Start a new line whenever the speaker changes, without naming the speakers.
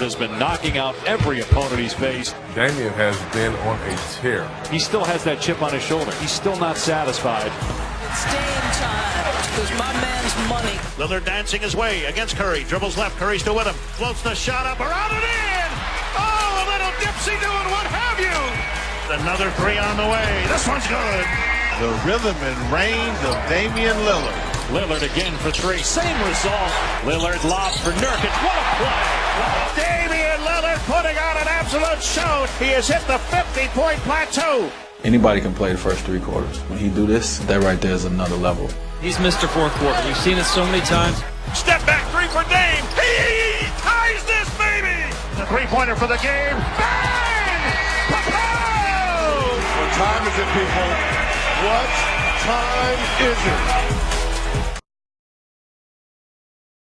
has been knocking out every opponent he's faced.
Damian has been on a tear.
He still has that chip on his shoulder. He's still not satisfied.
Staying time, because my man's money.
Lillard dancing his way against Curry. Dribbles left, Curry still with him. Floats the shot up, around and in! Oh, a little dipsy doing what have you! Another three on the way. This one's good.
The rhythm and range of Damian Lillard.
Lillard again for three. Same result. Lillard lob for Nurkic. What a play!
Damian Lillard putting on an absolute show. He has hit the 50-point plateau.
Anybody can play the first three quarters. When he do this, that right there is another level.
He's Mr. Fourth Quarter. We've seen it so many times.
Step back three for Dame. He ties this baby. The three-pointer for the game. Bang! Pow!
What time is it, people? What time is it?